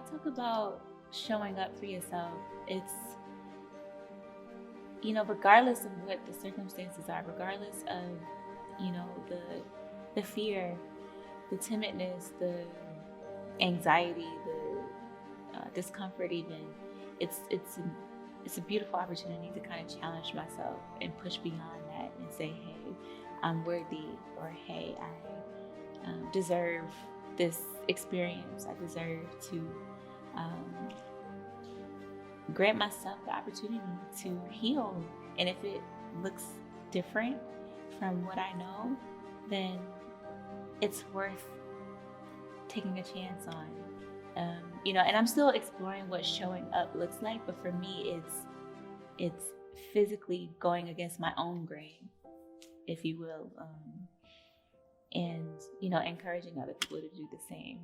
talk about showing up for yourself, it's, regardless of what the circumstances are, regardless of, the fear, the timidness, the anxiety, the discomfort even, it's a beautiful opportunity to kind of challenge myself and push beyond that and say, hey, I'm worthy, or hey, I deserve this experience. I deserve to grant myself the opportunity to heal. And if it looks different from what I know, then it's worth taking a chance on. And I'm still exploring what showing up looks like, but for me, it's physically going against my own grain, if you will, and encouraging other people to do the same.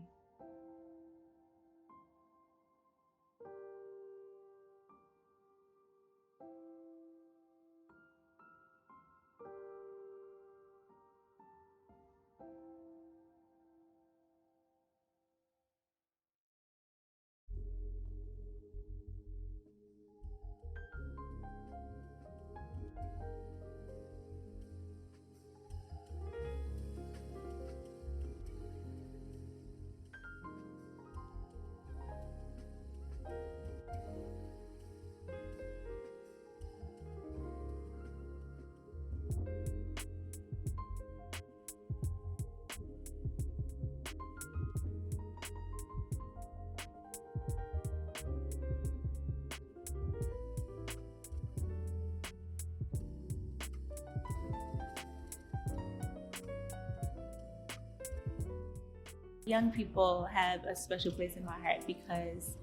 Young people have a special place in my heart because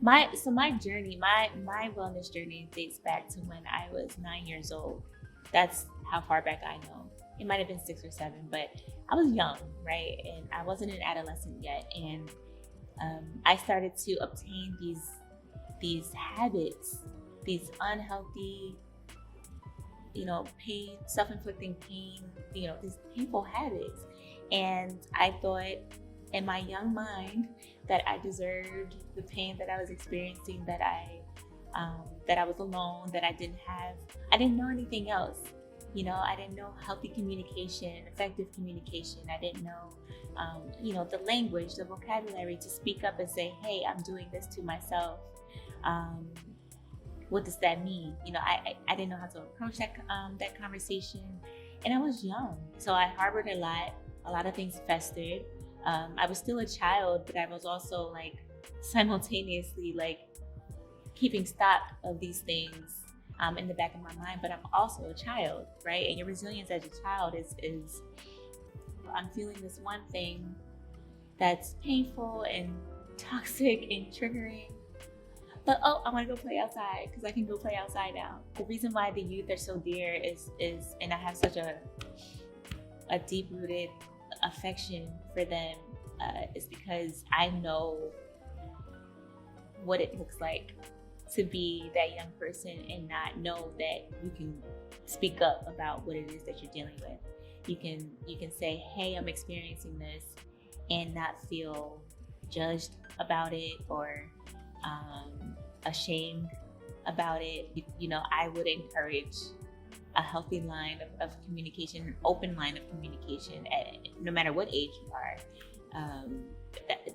my journey, my wellness journey dates back to when I was 9 years old. That's how far back I know. It might have been 6 or 7, but I was young, right? And I wasn't an adolescent yet. And I started to obtain these habits, these unhealthy, pain, self-inflicting pain, these painful habits. And I thought in my young mind that I deserved the pain that I was experiencing, that I was alone, that I didn't know anything else. I didn't know healthy communication, effective communication. I didn't know, the language, the vocabulary to speak up and say, hey, I'm doing this to myself. What does that mean? I didn't know how to approach that conversation, and I was young. So I harbored a lot of things festered. I was still a child, but I was also simultaneously keeping stock of these things in the back of my mind. But I'm also a child, right? And your resilience as a child is I'm feeling this one thing that's painful and toxic and triggering. But I want to go play outside because I can go play outside now. The reason why the youth are so dear is and I have such a deep-rooted affection for them is because I know what it looks like to be that young person and not know that you can speak up about what it is that you're dealing with. You can say, hey, I'm experiencing this, and not feel judged about it or ashamed about it. I would encourage a healthy line of communication, an open line of communication, no matter what age you are.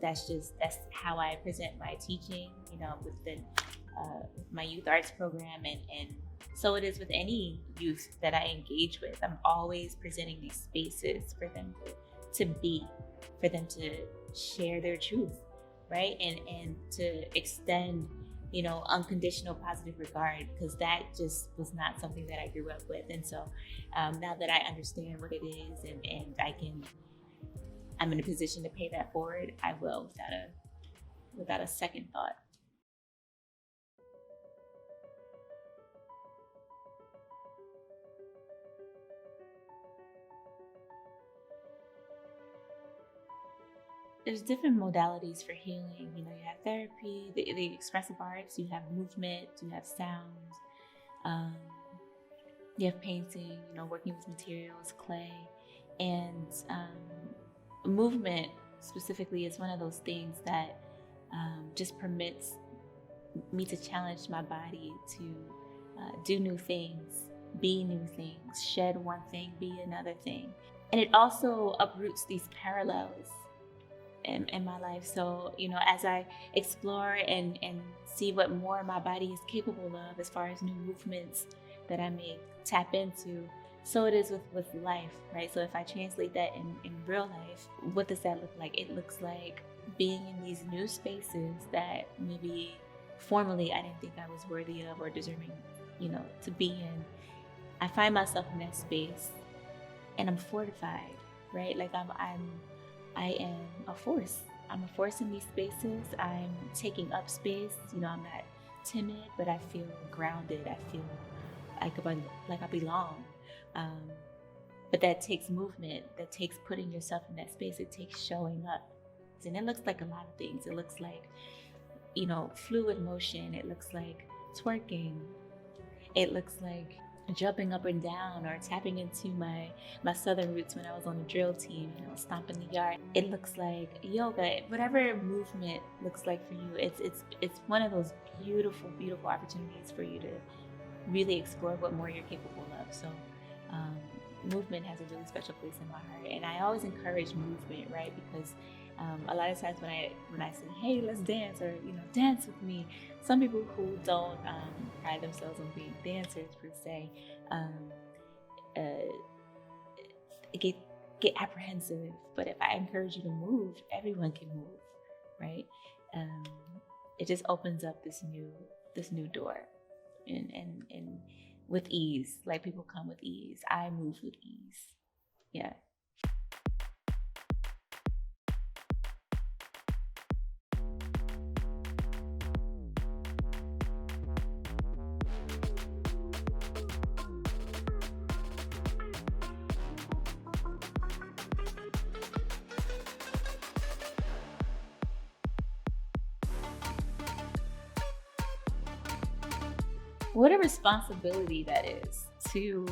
That's how I present my teaching, with my youth arts program, and so it is with any youth that I engage with. I'm always presenting these spaces for them to be, for them to share their truth, right? And to extend unconditional positive regard, because that just was not something that I grew up with. And so now that I understand what it is and I'm in a position to pay that forward, I will without a second thought. There's different modalities for healing. You have therapy, the expressive arts, you have movement, you have sound, you have painting, working with materials, clay, and movement specifically is one of those things that just permits me to challenge my body to do new things, be new things, shed one thing, be another thing. And it also uproots these parallels in my life. So, as I explore and see what more my body is capable of as far as new movements that I may tap into, so it is with life, right? So if I translate that in real life, what does that look like? It looks like being in these new spaces that maybe formerly I didn't think I was worthy of or deserving, to be in. I find myself in that space and I'm fortified, right? Like I am a force. I'm a force in these spaces. I'm taking up space. I'm not timid, but I feel grounded. I feel like I belong. But that takes movement. That takes putting yourself in that space. It takes showing up. And it looks like a lot of things. It looks like, fluid motion. It looks like twerking. It looks like jumping up and down or tapping into my southern roots when I was on the drill team, stomping the yard. It looks like yoga. Whatever movement looks like for you, it's one of those beautiful, beautiful opportunities for you to really explore what more you're capable of. So movement has a really special place in my heart, and I always encourage movement, right? Because a lot of times when I say, hey, let's dance, or dance with me, some people who don't pride themselves on being dancers per se get apprehensive. But if I encourage you to move, everyone can move, right? It just opens up this new door, and with ease. Like, people come with ease. I move with ease. Yeah. What a responsibility that is to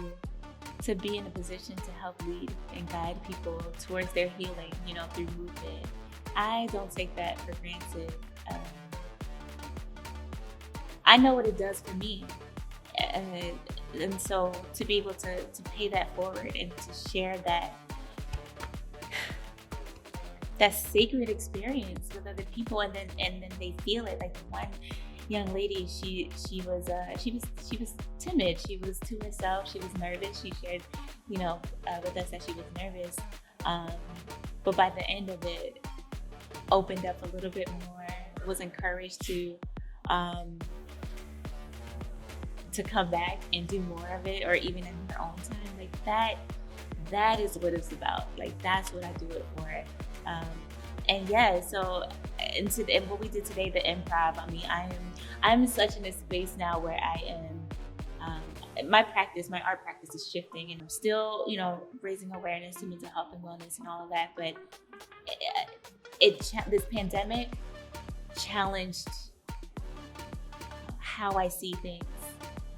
be in a position to help lead and guide people towards their healing, through movement. I don't take that for granted. I know what it does for me. And so to be able to pay that forward and to share that sacred experience with other people, and then they feel it. Like, one young lady, she was timid. She was to herself. She was nervous. She shared, with us that she was nervous. But by the end of it, opened up a little bit more. Was encouraged to come back and do more of it, or even in her own time. Like, that is what it's about. Like, that's what I do it for. And yeah, so and what we did today, the improv. I mean, I'm such in a space now where I am. My art practice is shifting, and I'm still, raising awareness to mental health and wellness and all of that. But this pandemic challenged how I see things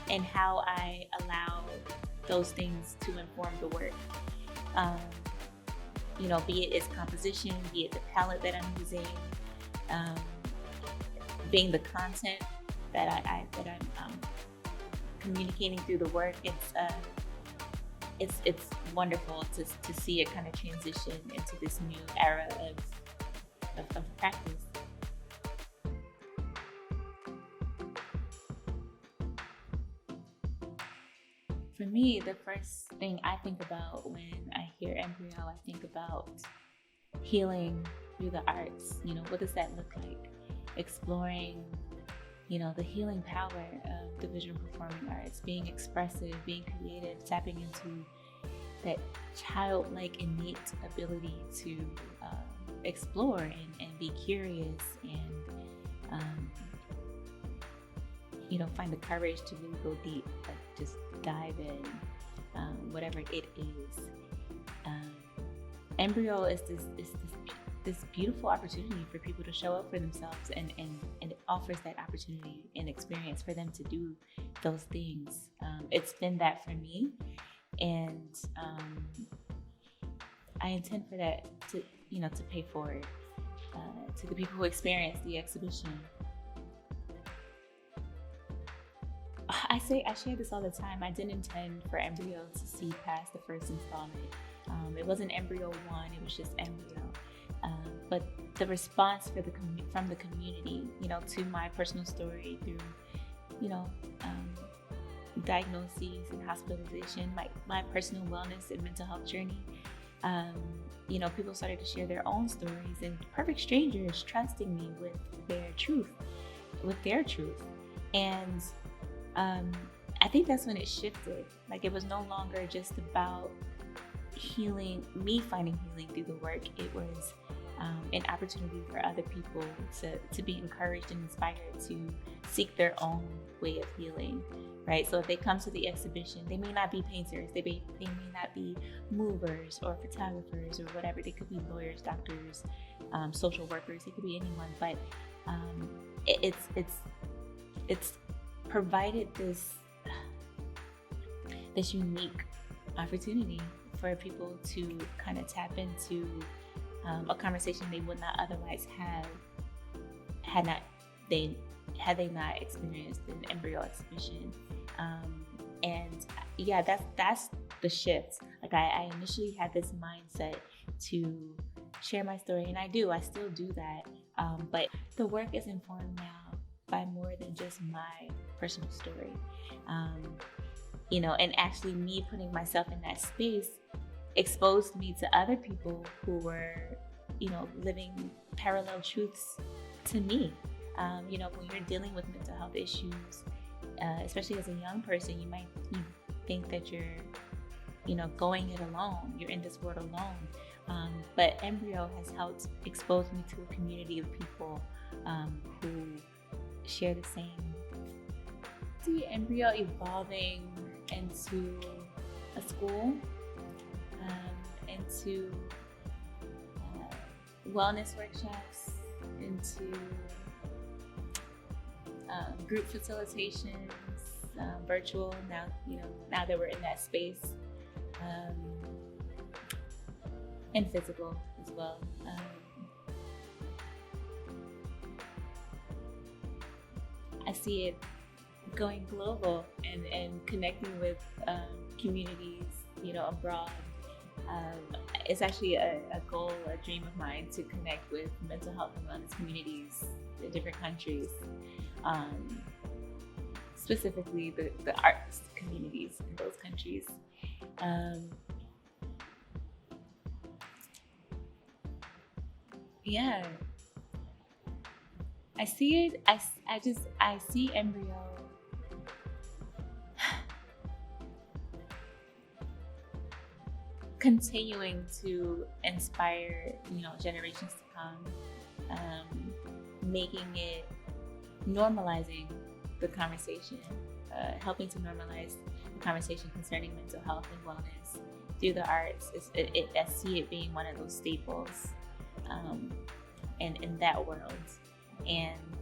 and how I allow those things to inform the work. Be it its composition, be it the palette that I'm using, being the content that I'm communicating through the work. It's wonderful to see it kind of transition into this new era of practice. For me, the first thing I think about when I hear Embryo, I think about healing through the arts. What does that look like? Exploring, the healing power of the visual performing arts, being expressive, being creative, tapping into that childlike innate ability to explore and be curious and find the courage to really go deep, like just dive in, whatever it is. Embryo is this beautiful opportunity for people to show up for themselves, and it offers that opportunity and experience for them to do those things. It's been that for me, and I intend for that to pay forward to the people who experienced the exhibition. I share this all the time. I didn't intend for Embryo to see past the first installment. It wasn't Embryo 1, it was just Embryo. But the response from the community, to my personal story through, diagnoses and hospitalization, my personal wellness and mental health journey, people started to share their own stories, and perfect strangers trusting me with their truth. And I think that's when it shifted. Like, it was no longer just about healing, me finding healing through the work. It was an opportunity for other people to be encouraged and inspired to seek their own way of healing, right? So if they come to the exhibition, they may not be painters, they may not be movers or photographers or whatever. They could be lawyers, doctors, social workers. It could be anyone, but it's provided this unique opportunity for people to kind of tap into a conversation they would not otherwise have had they not experienced an Embryo exhibition. And yeah, that's the shift. Like, I initially had this mindset to share my story, and I still do that. But the work is informed now by more than just my personal story. And actually me putting myself in that space exposed me to other people who were, living parallel truths to me. When you're dealing with mental health issues, especially as a young person, you think that you're, going it alone. You're in this world alone. But Embryo has helped expose me to a community of people who share the same. See Embryo evolving into a school, into wellness workshops, into group facilitations, virtual now that we're in that space, and physical as well. I see it going global and connecting with communities, abroad. It's actually a goal, a dream of mine, to connect with mental health and wellness communities in different countries, specifically the arts communities in those countries. Yeah, I see it. I see Embryo continuing to inspire, generations to come, making it, normalizing the conversation, helping to normalize the conversation concerning mental health and wellness through the arts. I see it being one of those staples in that world. And,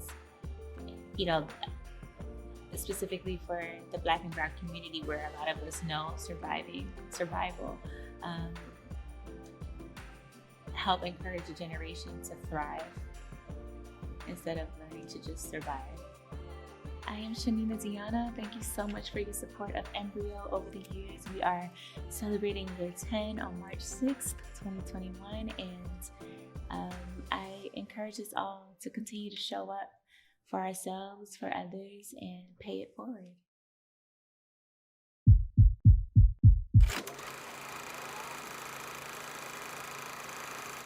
specifically for the Black and Brown community, where a lot of us know survival, help encourage a generation to thrive instead of learning to just survive. I am Shanina Dionna. Thank you so much for your support of Embryo over the years. We are celebrating year 10 on March 6th, 2021, and I encourage us all to continue to show up for ourselves, for others, and pay it forward.